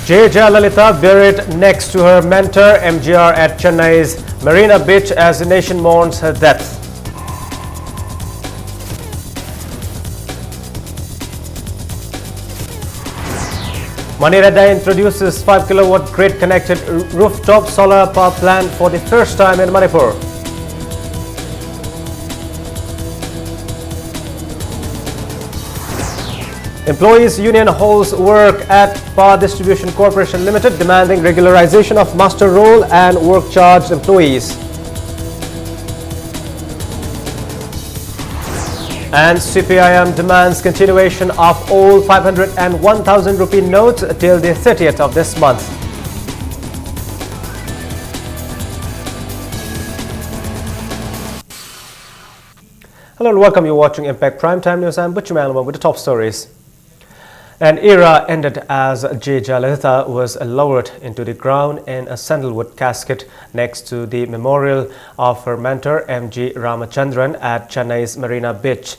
J. Jayalalitha buried next to her mentor MGR at Chennai's Marina Beach as the nation mourns her death. Mani Reddy introduces 5 kilowatt grid connected rooftop solar power plant for the first time in Manipur. Employees Union holds work at Power Distribution Corporation Limited demanding regularization of master roll and work charged employees. And CPIM demands continuation of all 500 and 1000 rupee notes till the 30th of this month. Hello and welcome. You're watching Impact Primetime News. I'm Butcher Malama with the top stories. An era ended as J. Jayalalitha was lowered into the ground in a sandalwood casket next to the memorial of her mentor M.G. Ramachandran at Chennai's Marina Beach.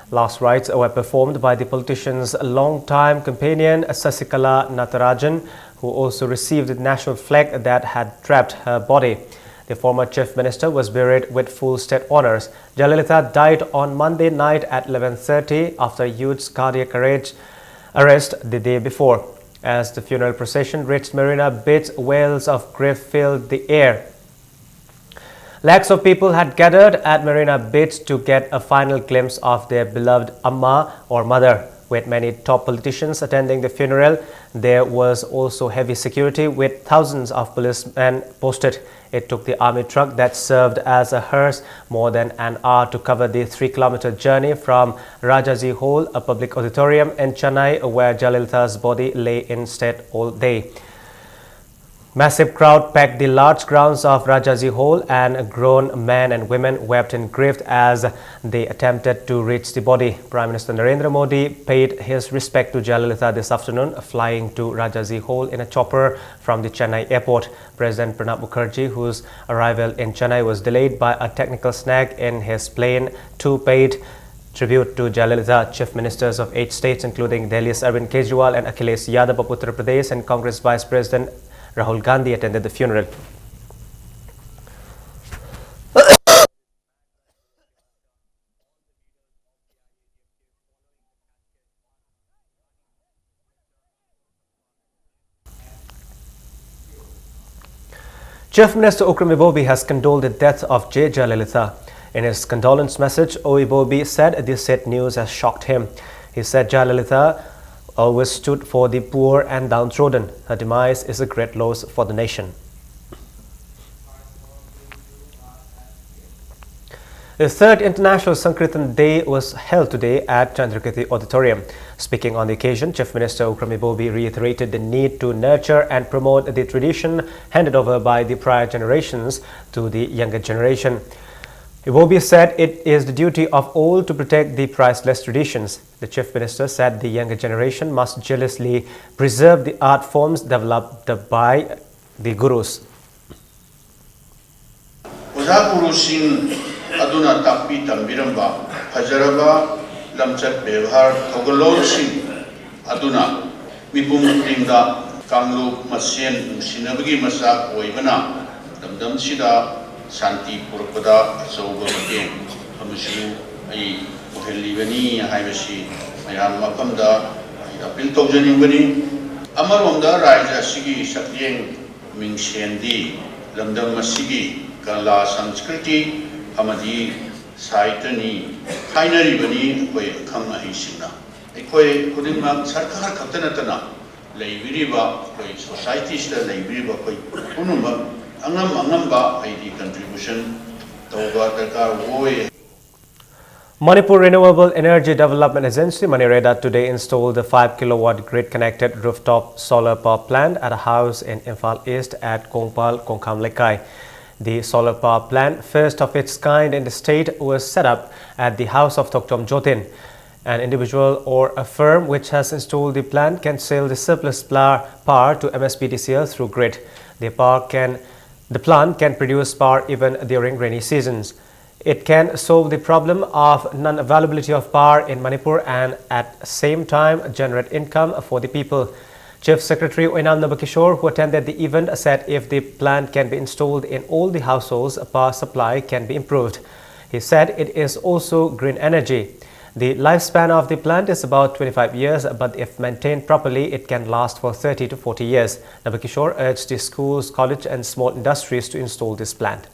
Last rites were performed by the politician's longtime companion Sasikala Natarajan, who also received the national flag that had trapped her body. The former chief minister was buried with full state honors. Jayalalitha died on Monday night at 11:30 after youth's cardiac arrest the day before. As the funeral procession reached Marina Beach, wails of grief filled the air. Lakhs of people had gathered at Marina Beach to get a final glimpse of their beloved Amma or mother. With many top politicians attending the funeral, there was also heavy security with thousands of policemen posted. It took the army truck that served as a hearse more than an hour to cover the 3-kilometer journey from Rajaji Hall, a public auditorium in Chennai, where Jayalalitha's body lay in state all day. Massive crowd packed the large grounds of Rajaji Hall, and grown men and women wept in grief as they attempted to reach the body. Prime Minister Narendra Modi paid his respect to Jayalalitha this afternoon, flying to Rajaji Hall in a chopper from the Chennai airport. President Pranab Mukherjee, whose arrival in Chennai was delayed by a technical snag in his plane, too paid tribute to Jayalalitha. Chief ministers of 8 states, including Delhi's Arvind Kejriwal and Akhilesh Yadav of Uttar Pradesh, and Congress Vice President Rahul Gandhi attended the funeral. Chief Minister Ukram Ibobi has condoled the death of J. Jayalalitha. In his condolence message, Ibobi said this sad news has shocked him. He said Jayalalitha always stood for the poor and downtrodden. Her demise is a great loss for the nation. The third International Sankirtan Day was held today at Chandrakirti Auditorium. Speaking on the occasion, Chief Minister Ukram Ibobi reiterated the need to nurture and promote the tradition handed over by the prior generations to the younger generation. Ibobi said it is the duty of all to protect the priceless traditions. The Chief Minister said the younger generation must jealously preserve the art forms developed by the gurus. Aduna takpi tambiramba hajaraba lamchat bevhar thogolol sing aduna mipum tingda kanglu masien sinabagi masak oibana damdam sida santi purpada asoba mateng amusu ai ohelibani haibasi mayam makamda apil tawjaningani amaromda raija sigi satyeng mingsendi lamdam masigi kala sanskriti amadi saitani kainari bani koi khang ahi singna ekoi kudingma sarkar khatanatana leibiriba koi society sta leibiriba koi unumba angamba id contribution tawba darkar hoye. Manipur Renewable Energy Development Agency MANREDA today installed the 5 kilowatt grid connected rooftop solar power plant at a house in Imphal East at Kongpal, Konkham Lekai. The solar power plant, first of its kind in the state, was set up at the house of Toktom Jotin. An individual or a firm which has installed the plant can sell the surplus power to MSPDCL through grid. The plant can produce power even during rainy seasons. It can solve the problem of non-availability of power in Manipur and at the same time generate income for the people. Chief Secretary Oinam Nabakishore, who attended the event, said if the plant can be installed in all the households, power supply can be improved. He said it is also green energy. The lifespan of the plant is about 25 years, but if maintained properly, it can last for 30 to 40 years. Nabakishore urged the schools, college and small industries to install this plant.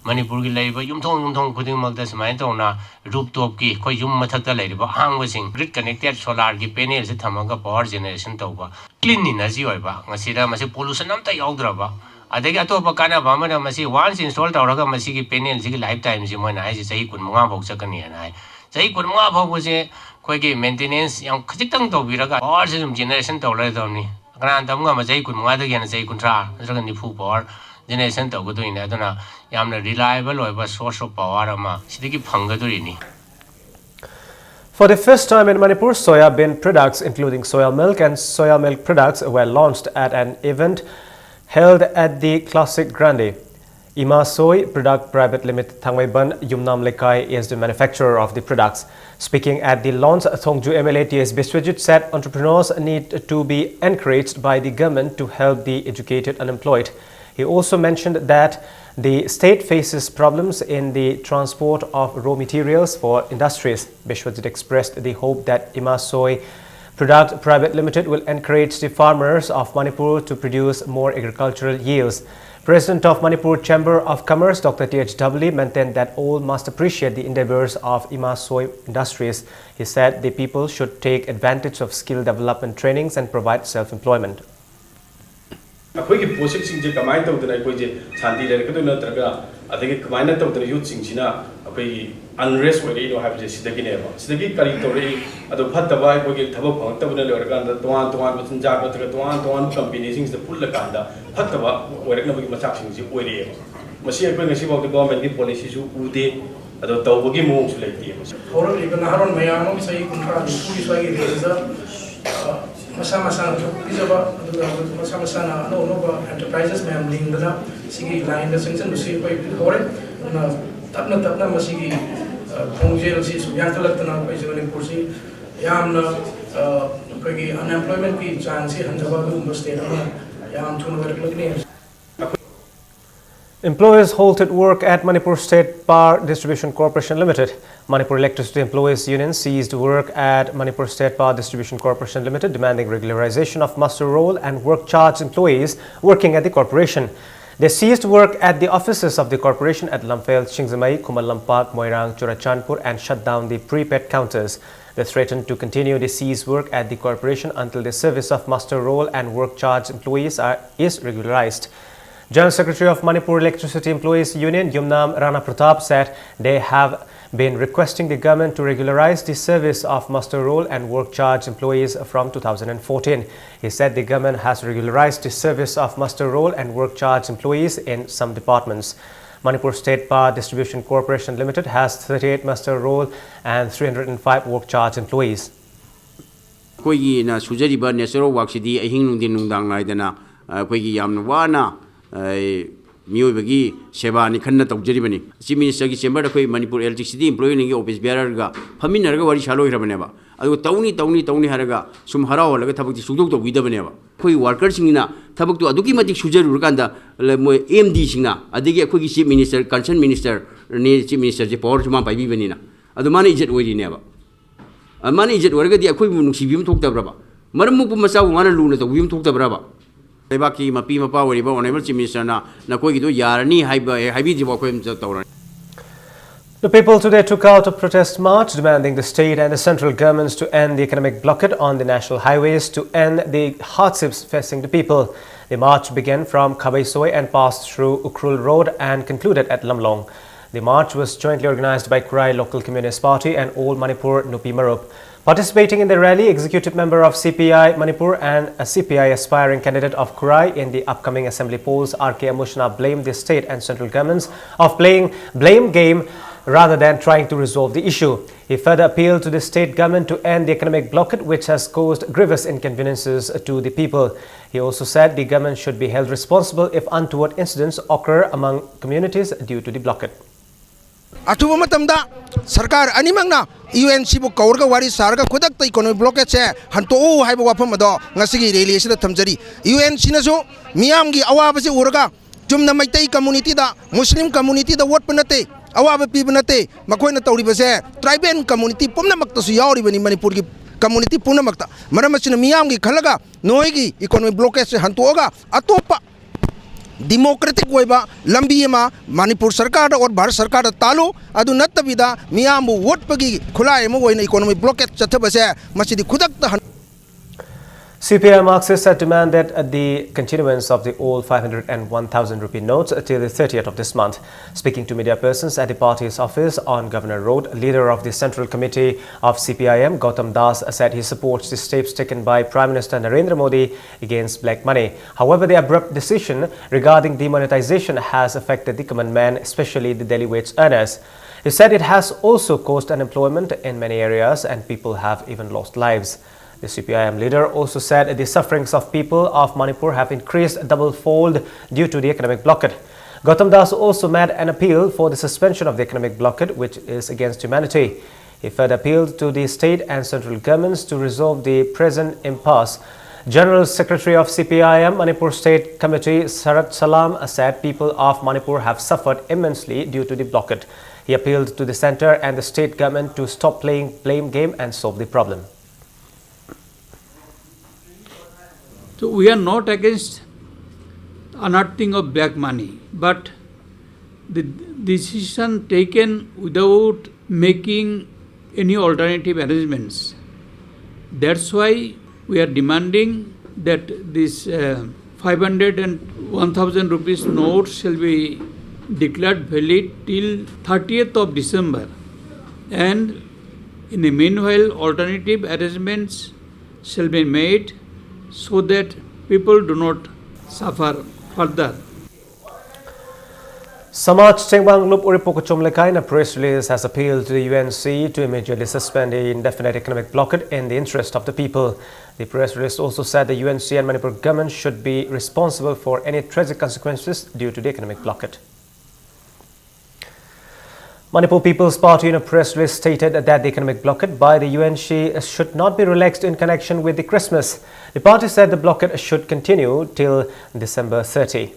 Manipur ki laiba yumthong khudingmak da samai tawna rooftop ki khoi yum mathak da laiba hangwasing grid connected solar ki panel se thamaga power generation tawba clean energy oiba ngasira masi pollution amta yaudra adagi atopa kana bamana masi once install tawraga masi ki panel si lifetime si moina ai sahi kun mga bok chakani anai sahi kun mga bok se khoi ki maintenance yang khajitang tawbiraga power system generation tawla dawni kana tamga masai kun mga da gena sahi kun tra raga ni fu power generation tawgaduni aduna yamna reliable oiba source of power ama sidagi phangaduri. For the first time in Manipur, soya bean products including soya milk and soya milk products were launched at an event held at the Classic Grande. Ima Soy Product Private Limited Thangwaiban Yumnam Lekai is the manufacturer of the products. Speaking at the launch, Thongju MLA T.S. Biswajit said entrepreneurs need to be encouraged by the government to help the educated unemployed. He also mentioned that the state faces problems in the transport of raw materials for industries. Biswajit expressed the hope that Ima Soy Product Private Limited will encourage the farmers of Manipur to produce more agricultural yields. President of Manipur Chamber of Commerce, Dr. T.H. Dubbley, maintained that all must appreciate the endeavors of Ima Soy Industries. He said the people should take advantage of skill development trainings and provide self-employment. अखोई पोषक सिंजे कमाई तौदना अखोई जे शांति लेरकदो नत्रगा अदगी कमाई तौदना youth सिंजिना अखोई unrest ओइरे no हाबजे सिदगिनेबा सिदगी करी तौरे अदो फत्तबा अखोई थबक फंगतबना लेरकांदा तोवान तोवान बचन जाग नत्रगा तोवान कंपनी सिंज पुल्ल कांदा फत्तबा ओइरकनबगी मचाक सिंजी ओइरेबा मसी अखोई ngasi बाउ गवर्नमेंट की पॉलिसी सु उदे अदो तौबगी मोंग सु लेते होरल इबन हारोन मयाम सही कुंट्रा पुलिस वागी रेजा Masa-masa pizaba masa-masa na no enterprises ma'am लिंग बना सिगी लाइन द सेंसन बसी कोई होरे ना तपना मसीगी पोंगजेल सी सुयां तलतना कोई जगने पुरसी याम ना कोई अनएम्प्लॉयमेंट की चांस ही हंजबा दु मस्ते ना याम थुन वर्क लगने Employees halted work at Manipur State Power Distribution Corporation Limited. Manipur Electricity Employees Union seized work at Manipur State Power Distribution Corporation Limited, demanding regularization of muster roll and work charge employees working at the corporation. They seized work at the offices of the corporation at Lamphel, Chingzamai, Kumal Lampak, Moirang, Churachandpur and shut down the prepaid counters. They threatened to continue the seized work at the corporation until the service of muster roll and work charge employees is regularized. General Secretary of Manipur Electricity Employees Union, Yumnam Rana Pratap, said they have been requesting the government to regularize the service of muster roll and work charge employees from 2014. He said the government has regularized the service of muster roll and work charge employees in some departments. Manipur State Power Distribution Corporation Limited has 38 muster roll and 305 work charge employees. Koigi na sujariba nesero waksidi ahing nungdin nungdang naidana koigi yamna wana मियोबगी सेवा नि Khanna तौजरिबनी chief minister की chamber कोई Manipur electricity employ नि office बेररगा फमिनरगा वारी सालोइरबनेबा अदु तौनी हरगा सुम हरावलगा थबकति सुदोक तौबिदबनेबा कोई worker सिंगना थबक तो अदुकी मतिक सुजरुरकांदा मोय एमडी सिंगना अदिगे अखोगी चीफ मिनिस्टर कंसर्न मिनिस्टर नि चीफ मिनिस्टर जे पावर जुमा पाइबिबनिना अदु माने इज्जत ओइरिनेबा माने इज्जत ओरगदि अखोई नुसिबिम थोक्तब्राबा मरमुपु मसाउ माने लुना तौबिम थोक्तब्राबा The people today took out a protest march demanding the state and the central governments to end the economic blockade on the national highways to end the hardships facing the people. The march began from Khabai and passed through Ukhrul Road and concluded at Lamlong. The march was jointly organized by Kurai Local Communist Party and All Manipur Nupi Marup. Participating in the rally, executive member of CPI Manipur and a CPI aspiring candidate of Kurai in the upcoming assembly polls, R.K. Amushna, blamed the state and central governments of playing blame game rather than trying to resolve the issue. He further appealed to the state government to end the economic blockade, which has caused grievous inconveniences to the people. He also said the government should be held responsible if untoward incidents occur among communities due to the blockade. अथुब मतमदा सरकार अनिमंगना UNC बु कौरगा वारी सारगा खुदक त economic blockage से हंतो HYBE वाफम अदो ngasi rally से थमजरी UNC नसो मियाम की अवाब से उरगा चुमना मैतई कम्युनिटी दा मुस्लिम कम्युनिटी दा वोट पनते अवाब पीब नते मखोयना तौरिबसे ट्राइबल कम्युनिटी पुनमक्तसु यावरिबनी मणिपुर की कम्युनिटी पुनमक्ता मरमसिन मियाम की खलगा नोयगी इकोनॉमिक ब्लॉकेज से हंतोगा अतोपा डेमोक्रेटिक होइबा लंबी एमा मणिपुर सरकार और भारत सरकार तालो अदु नत्तबिदा मियाम वोट पगी खुला एमा होइना इकोनॉमिक ब्लॉकेज चथबसे मसिदि खुदक CPI Marxists had demanded the continuance of the old 500 and 1,000 rupee notes till the 30th of this month. Speaking to media persons at the party's office on Governor Road, leader of the Central Committee of CPIM, Gautam Das, said he supports the steps taken by Prime Minister Narendra Modi against black money. However, the abrupt decision regarding demonetization has affected the common man, especially the daily wage earners. He said it has also caused unemployment in many areas and people have even lost lives. The CPIM leader also said the sufferings of people of Manipur have increased double-fold due to the economic blockade. Gautam Das also made an appeal for the suspension of the economic blockade, which is against humanity. He further appealed to the state and central governments to resolve the present impasse. General Secretary of CPIM Manipur State Committee Sarat Salam said people of Manipur have suffered immensely due to the blockade. He appealed to the centre and the state government to stop playing blame game and solve the problem. So we are not against unearthing of black money, but the decision taken without making any alternative arrangements. That's why we are demanding that this 500 and 1,000 rupees notes shall be declared valid till 30th of December. And in the meanwhile, alternative arrangements shall be made so that people do not suffer further. Samaj Chengbang Lup Uripokachom Lekai in a press release has appealed to the UNC to immediately suspend the indefinite economic blockade in the interest of the people. The press release also said the UNC and Manipur government should be responsible for any tragic consequences due to the economic blockade. Manipur People's Party in a press release stated that the economic blockade by the UNC should not be relaxed in connection with the Christmas. The party said the blockade should continue till December 30.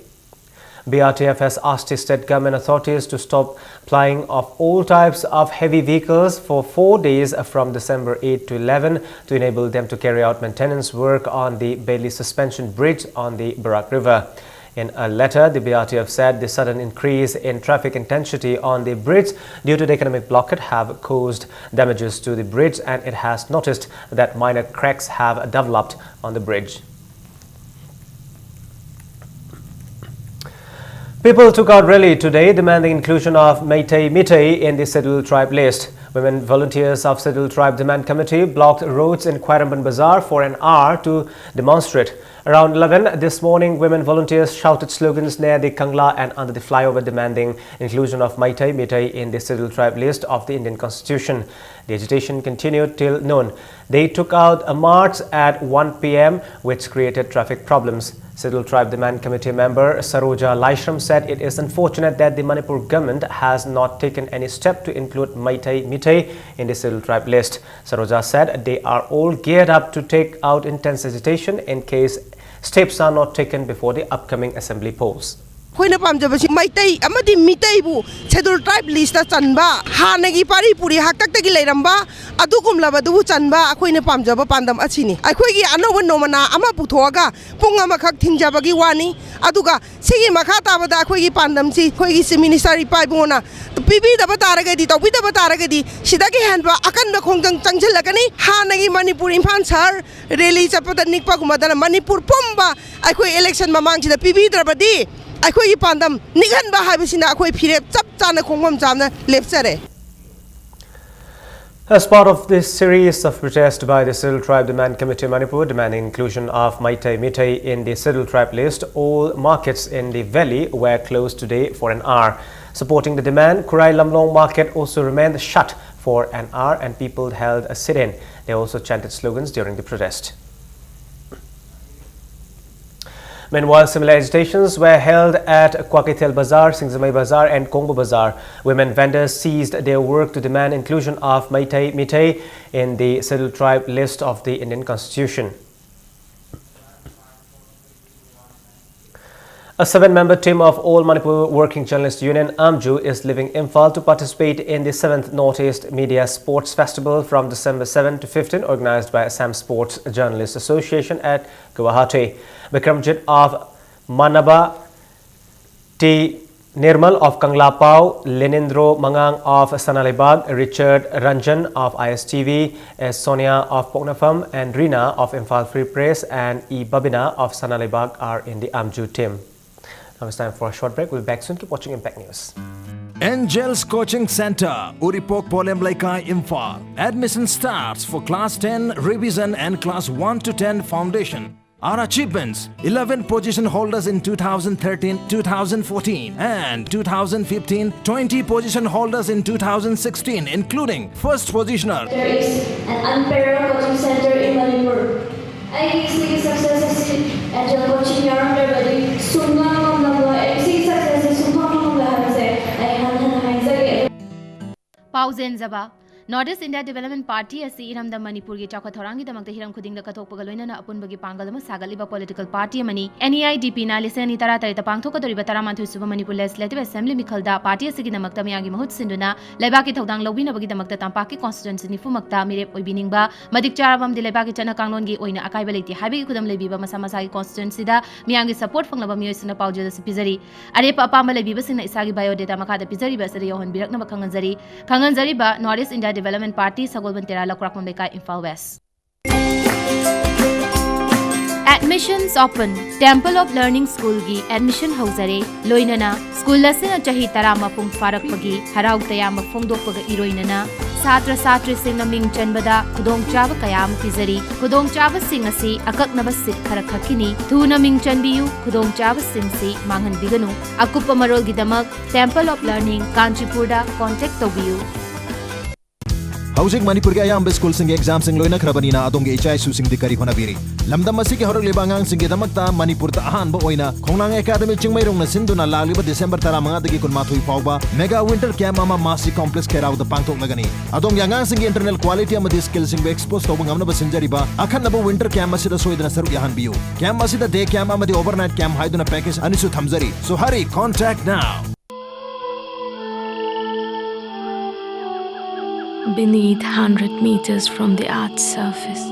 BRTF has asked the state government authorities to stop plying of all types of heavy vehicles for 4 days from December 8 to 11 to enable them to carry out maintenance work on the Bailey Suspension Bridge on the Barak River. In a letter, the BRTF said the sudden increase in traffic intensity on the bridge due to the economic blockade have caused damages to the bridge, and it has noticed that minor cracks have developed on the bridge. People took out rally today demanding inclusion of Meitei Meitei in the scheduled tribe list. Women volunteers of Scheduled Tribe Demand Committee blocked roads in Khairamban Bazaar for an hour to demonstrate. Around 11 this morning, women volunteers shouted slogans near the Kangla and under the flyover demanding inclusion of Meitei Meitei in the Scheduled Tribe list of the Indian Constitution. The agitation continued till noon. They took out a march at 1 p.m. which created traffic problems. Scheduled Tribe Demand Committee member Saroja Laishram said it is unfortunate that the Manipur government has not taken any step to include Meitei Meitei in the Scheduled Tribe list. Saroja said they are all geared up to take out intense agitation in case steps are not taken before the upcoming assembly polls. Khoina pamjabasi Meitei amadi Meitei bu Scheduled Tribe list ta chanba hanagi pari puri haktak tagi leiramba adugumlaba du chanba akhoina pamjaba pandam achini akhoigi anoba nomana ama puthoga pung ama khak thingjabagi wani aduga sigi makha tabada akhoigi pandam si khoigi se minister paibona pibi daba taragadi tobi daba taragadi sidagi hanba akanba khongjang changjilagani hanagi Manipur Imphal Sahar rally chapata nikpa gumadana Manipur pomba akhoi election mamang sida pibi drabadi akhoi pandam nighanba habisina akhoi phire chap chana khongwam jamna lepchare. As part of this series of protests by the Scheduled Tribe Demand Committee Manipur demanding inclusion of Meitei Meitei in the Scheduled Tribe list, all markets in the valley were closed today for an hour. Supporting the demand, Kurai Lamlong market also remained shut for an hour and people held a sit-in. They also chanted slogans during the protest. Meanwhile, similar agitations were held at Kwakitel Bazaar, Singzamai Bazaar and Kongbo Bazaar. Women vendors seized their work to demand inclusion of Meitei in the scheduled tribe list of the Indian Constitution. A 7-member team of All Manipur Working Journalists Union AMJU is leaving Imphal to participate in the 7th Northeast Media Sports Festival from December 7 to 15, organized by Assam Sports Journalists Association at Guwahati. Bikramjit of Manaba, T. Nirmal of Kanglapao, Lenindro Mangang of Sanalibag, Richard Ranjan of ISTV, S. Sonia of Poknafam, and Rina of Imphal Free Press and E. Babina of Sanalibag are in the AMJU team. Now it's time for a short break. We'll be back soon. Keep watching Impact News. Angels Coaching Center, Uripok Polem Laikai, Imphal. Admission starts for Class 10 Revision and Class 1 to 10 Foundation. Our achievements: 11 position holders in 2013, 2014 and 2015, 20 position holders in 2016, including first positioner. There is an unparalleled coaching center in Manipur. I see successes in Angel Coaching Yarn Everybody. Pauzenjaba Northeast India Development Party asi iramda Manipur gi chakha thorangi damakta hiram khudingda kathokpaga loinana apunbagi pangalama sagaliba political party amani NEIDP na lisani tara tarita pangthoka doriba taramanthoi suba Manipur Legislative Assembly mikhalda party asi gi namakta miyangi mahut sinduna leibaki thodang lobina bagi damakta tampaki constituency nifu makta mirep oibiningba madik charabam di leibaki chana kanglon gi oina akaiba leiti habi khudam leibiba masa masa gi constituency da miyangi support fanglaba miyoisina paujada sipizari arepa apamba leibiba sina isagi biodata makada pizari basari yohon birakna khanganjari ba Northeast India Development Party Sagolbantera Lakrakmam Lekai Imphal West. Admissions open. Temple of Learning School gi admission hauzare loinana school lasina chahi tarama pung farak pagi harau tayama phongdok paga iroinana satra sing ming chanbada kudong chaba kayam pizari kudong chaba sing asi akaknaba sit khara khakini thuna ming chanbiyu kudong chaba sing si manghan biganu akupa marol gidamak Temple of Learning Kanchipurda contact tobiyu. Housing Manipur ke ayam school sing exam sing loina khrabani na adong ge ichai su sing dikari hona biri lamdam masi ke horok lebangang sing ge damakta Manipur ta ahan ba oina khongnang academy chingmai rong na sinduna lagliba December 15 dagi kun mathoi fawba mega winter camp ama masi complex kerau da pangtok lagani adong yangang sing internal quality ama di skill sing be expose to bangam na basinjari ba akhan na winter camp masi da soidna saru yahan biu camp masi da day camp ama di overnight camp haiduna package anisu thamjari so hurry contact now. Beneath 100 meters from the Earth's surface,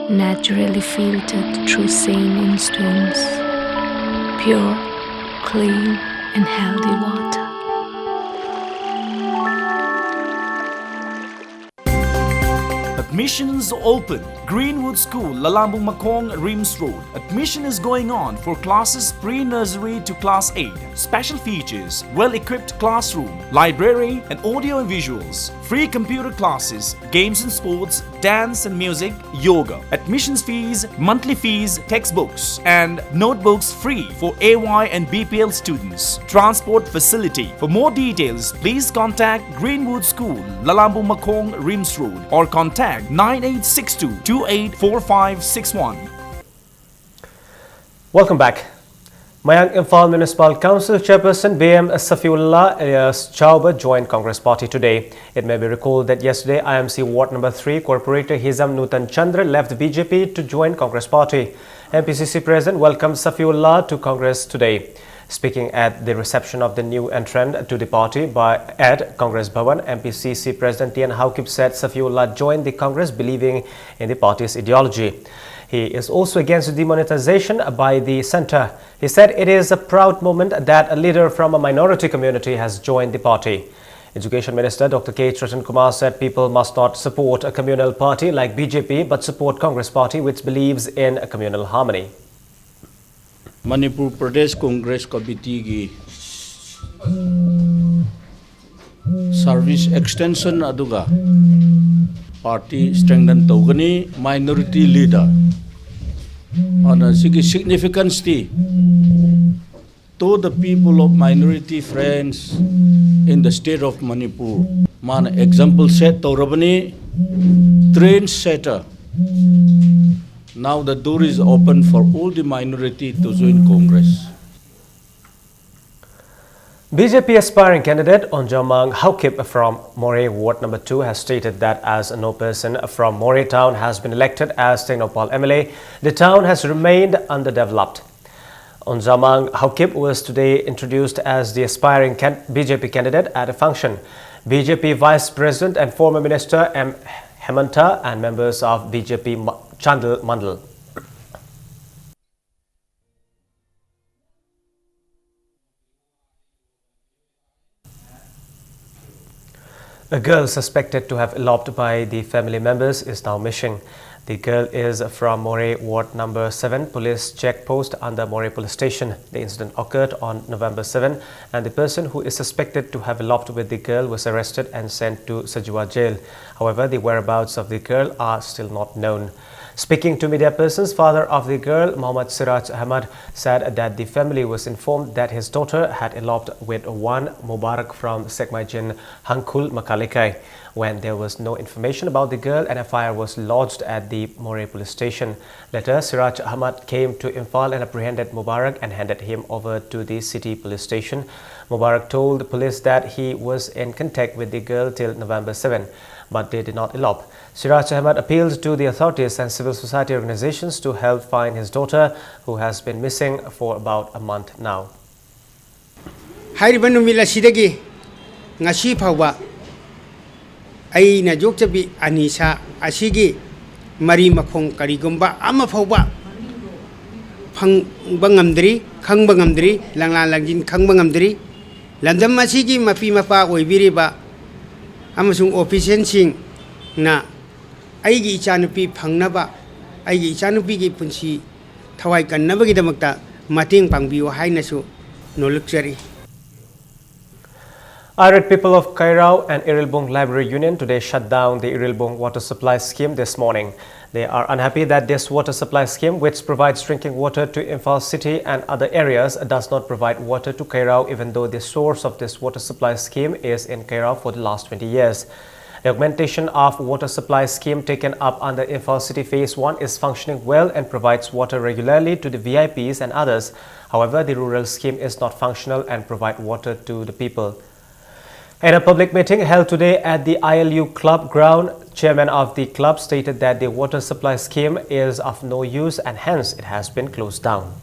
naturally filtered through saline stones, pure, clean and healthy water. Admissions open. Greenwood School, Lalambung Makong, Rims Road. Admission is going on for classes pre-nursery to class 8. Special features: well-equipped classroom, library and audio and visuals, free computer classes, games and sports, dance and music, yoga. Admissions fees, monthly fees, textbooks and notebooks free for AY and BPL students. Transport facility. For more details, please contact Greenwood School, Lalambung Makong, Rims Road or contact 9862 284561. Welcome back. Mayang Imphal Municipal Council Chairperson BM Safiullah alias Chauba joined Congress Party today. It may be recalled that yesterday IMC Ward Number 3 Corporator Hizam Nutan Chandra left BJP to join Congress Party. MPCC President welcomed Safiullah to Congress today. Speaking at the reception of the new entrant to the party at Congress Bhavan, MPCC President Tian Haukip said Safiullah joined the Congress believing in the party's ideology. He is also against demonetization by the centre. He said it is a proud moment that a leader from a minority community has joined the party. Education Minister Dr. K. Tratan Kumar said people must not support a communal party like BJP but support Congress Party which believes in a communal harmony. Manipur Pradesh Congress Committee ki service extension aduga party strengthen togani minority leader on significance to the people of minority friends in the state of Manipur. Man example set Taurabani train setter Now the door is open for all the minority to join Congress. BJP aspiring candidate Onjamang Haukip from Moreh Ward number 2 has stated that as no person from Moreh town has been elected as Tengnoupal MLA, the town has remained underdeveloped. Onjamang Haukip was today introduced as the aspiring BJP candidate at a function. BJP Vice President and former Minister M. Hemanta and members of BJP Chandal Mandal. A girl suspected to have eloped by the family members is now missing. The girl is from Moreh Ward number 7 police checkpost under Moreh police station. The incident occurred on November 7 and the person who is suspected to have eloped with the girl was arrested and sent to Sajua jail. However, the whereabouts of the girl are still not known. Speaking to media persons, father of the girl, Mohammad Siraj Ahmad, said that the family was informed that his daughter had eloped with one Mubarak from Sekmaijan Hangkul Makalikai. When there was no information about the girl, an FIR was lodged at the Moreh police station. Later, Siraj Ahmad came to Imphal and apprehended Mubarak and handed him over to the city police station. Mubarak told the police that he was in contact with the girl till November 7, but they did not elope. Siraj Ahmad appealed to the authorities and civil society organizations to help find his daughter, who has been missing for about a month now. Aina jokjabi Anisa asigi mari makong karigumba ama fauba phang bangamdri khang bangamdri langla langjin khang bangamdri landam asigi mapi mapa oibiriba amasung official sing na aigi ichanupi phangnaba aigi ichanupi gi punsi thawai kannabagi damakta mating pangbiyo hainasu nolukjari. Irate people of Kairao and Irilbung Library Union today shut down the Irilbung water supply scheme this morning. They are unhappy that this water supply scheme, which provides drinking water to Imphal city and other areas, does not provide water to Kairao, even though the source of this water supply scheme is in Kairao for the last 20 years. The augmentation of water supply scheme taken up under Imphal City Phase 1 is functioning well and provides water regularly to the VIPs and others. However, the rural scheme is not functional and provide water to the people. In a public meeting held today at the ILU club ground, chairman of the club stated that the water supply scheme is of no use and hence it has been closed down.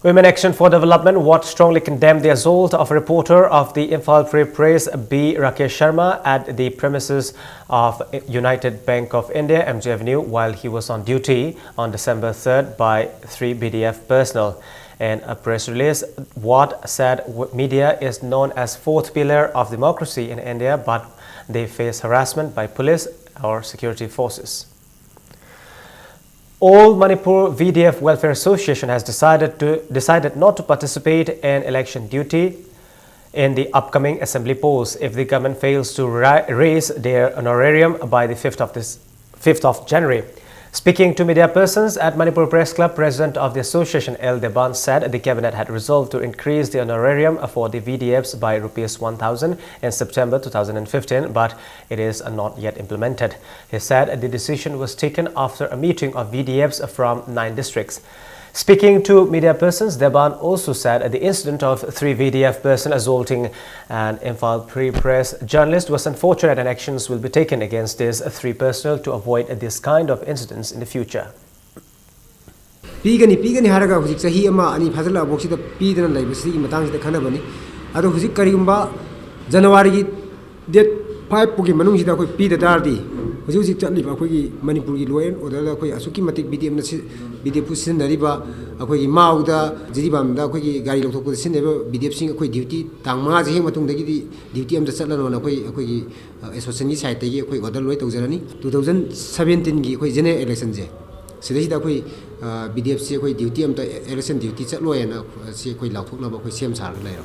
Women Action for Development Ward strongly condemned the assault of a reporter of the Imphal Free Press B. Rakesh Sharma at the premises of United Bank of India, MJ Avenue, while he was on duty on December 3rd by 3 BDF personnel. In a press release, Ward said media is known as fourth pillar of democracy in India, but they face harassment by police or security forces. All Manipur VDF Welfare Association has decided not to participate in election duty in the upcoming assembly polls if the government fails to raise their honorarium by the 5th of January. Speaking to media persons at Manipur Press Club, President of the association L. Deban said the cabinet had resolved to increase the honorarium for the VDFs by Rs 1,000 in September 2015, but it is not yet implemented. He said the decision was taken after a meeting of VDFs from 9 districts. Speaking to media persons, Deban also said the incident of 3 VDF persons assaulting an Imphal Free Press journalist was unfortunate and actions will be taken against these 3 personnel to avoid this kind of incidents in the future. Pigani haraga hujik sahi ama ani phasala boxida pidana laibasi matang sida khanabani ado hujik karigumba January date 5 pugi manung sida koi pida dardi hujik chatli ba koi Manipur gi law and order koi asuki matik BDM na BDF pusin nariba akoi mauda jiribam da koi gari lokthok ko sineba BDF sing koi duty tang ma je matung dagi duty am da chatla na koi association gi side gi koi order loi tawjarani 2017 gi koi general election je sidai da koi BDF se koi duty am ta election duty chatlo na se koi lathok na ba koi sem sar lairo.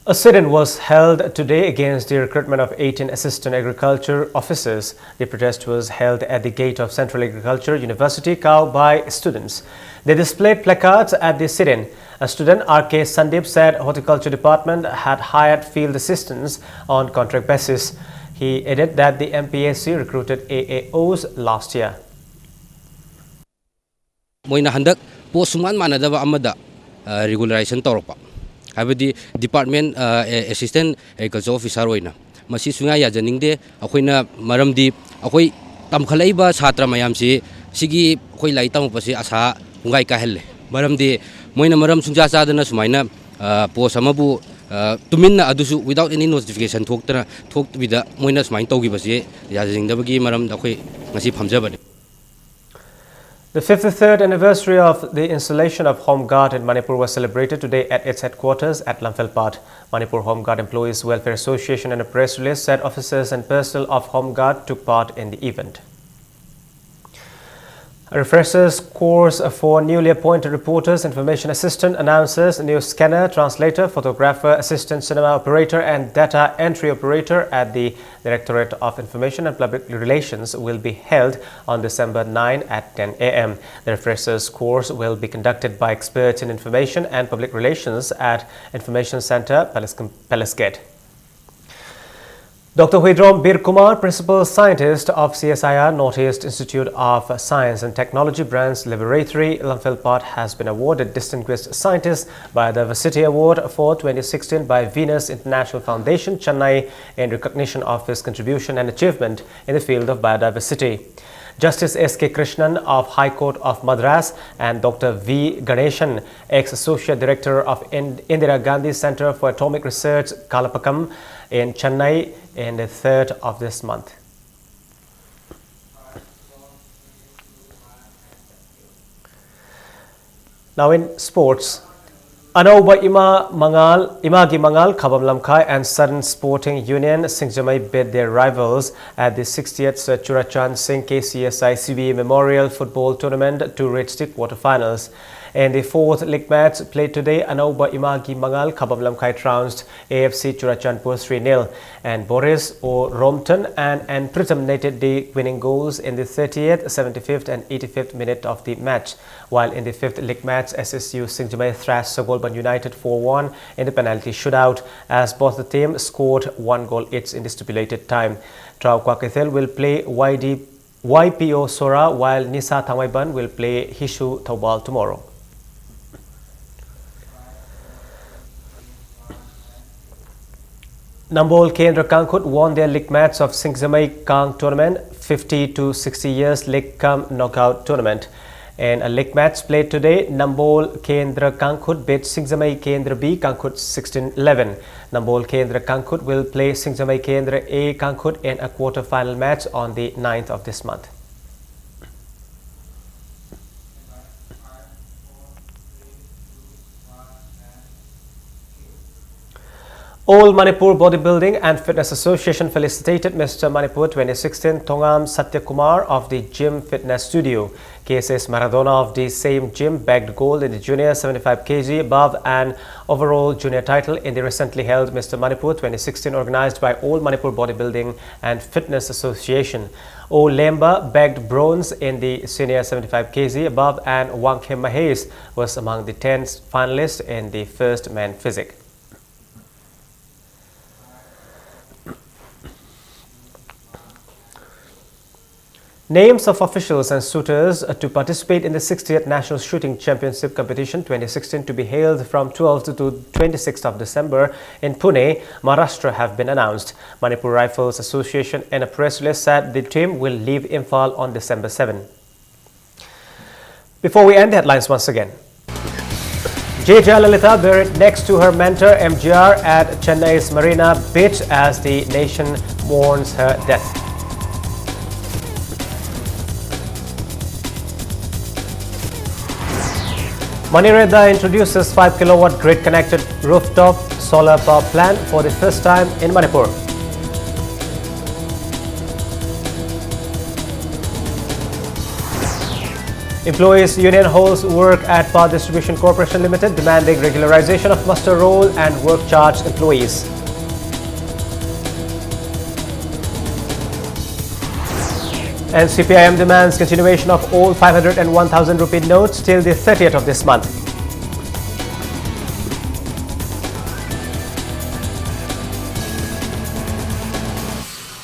A sit-in was held today against the recruitment of 18 assistant agriculture officers. The protest was held at the gate of Central Agriculture University, Kao, by students. They displayed placards at the sit-in. A student, RK Sandeep, said Horticulture Department had hired field assistants on contract basis. He added that the MPSC recruited AAOs last year. Moina handak post suman manadaba amada regularization torpa. Habadi department assistant agriculture officer oina. Masi sunga ya janingde akoina maramdi akoi tamkhalaiba chhatra mayamsi sigi khoi laitam pasi asa hungai ka helle. Maramdi moina maram sungja chadana sumaina post amabu tuminna adusu without any notification thok bida moina sumain togi basi ya janingdabagi maram dakoi ngasi phamjabani. The 53rd anniversary of the installation of Home Guard in Manipur was celebrated today at its headquarters at Lamphel. Manipur Home Guard Employees Welfare Association in a press release said officers and personnel of Home Guard took part in the event. A refreshers course for newly appointed reporters, information assistant, announcers, news scanner, translator, photographer, assistant cinema operator and data entry operator at the Directorate of Information and Public Relations will be held on December 9 at 10 a.m. The refreshers course will be conducted by experts in information and public relations at Information Center, Palace Gate. Dr. Huidrom Bir Kumar, Principal Scientist of CSIR Northeast Institute of Science and Technology Branch Laboratory, Lamphel, has been awarded Distinguished Scientist Biodiversity Award for 2016 by Venus International Foundation, Chennai, in recognition of his contribution and achievement in the field of biodiversity. Justice S.K. Krishnan of High Court of Madras and Dr. V. Ganeshan, ex-Associate Director of Indira Gandhi Center for Atomic Research, Kalapakam, in Chennai, in the 3rd of this month. Now in sports, Anauba Imagi Mangal, Khabam Lamkai and Southern Sporting Union Singjamai bid their rivals at the 60th Churachan Singh KCSI CBA Memorial Football Tournament to reach the quarterfinals. In the 4th league match played today, Anauba Imagi Mangal Khabam Lamkai trounced AFC Churachandpur 3-0, and Boris O. Romton and Pritam netted the winning goals in the 30th, 75th and 85th minute of the match, while in the 5th league match, SSU Singjamai thrashed Sagolban United 4-1 in the penalty shootout, as both the teams scored 1 goal each in the stipulated time. Trau Kwakethel will play YPO Sora, while Nisa Thamaiban will play Hishu Taubal tomorrow. Nambol Kendra Kankut won their league match of Singjamai Kang tournament 50 to 60 years League Kam knockout tournament. In a league match played today, Nambol Kendra Kankut beat Singjamai Kendra B Kankut 16-11. Nambol Kendra Kankut will play Singjamai Kendra A Kankut in a quarter-final match on the 9th of this month. All Manipur Bodybuilding and Fitness Association felicitated Mr. Manipur 2016 Tongam Satyakumar of the Gym Fitness Studio. KSS Maradona of the same gym bagged gold in the junior 75 kg above and overall junior title in the recently held Mr. Manipur 2016 organized by All Manipur Bodybuilding and Fitness Association. O Lemba bagged bronze in the senior 75 kg above, and Wangkhem Mahes was among the 10 finalists in the first men physique. Names of officials and suitors to participate in the 60th National Shooting Championship Competition 2016 to be held from 12th to 26th of December in Pune, Maharashtra have been announced. Manipur Rifles Association in a press release said the team will leave Imphal on December 7. Before we end the headlines once again, J. Jayalalitha buried next to her mentor MGR at Chennai's Marina Beach as the nation mourns her death. Maniredda introduces 5 kilowatt grid connected rooftop solar power plant for the first time in Manipur. Employees Union holds work at Power Distribution Corporation Limited demanding regularization of muster roll and work charge employees. And CPIM demands continuation of all 500 and 1000 rupee notes till the 30th of this month.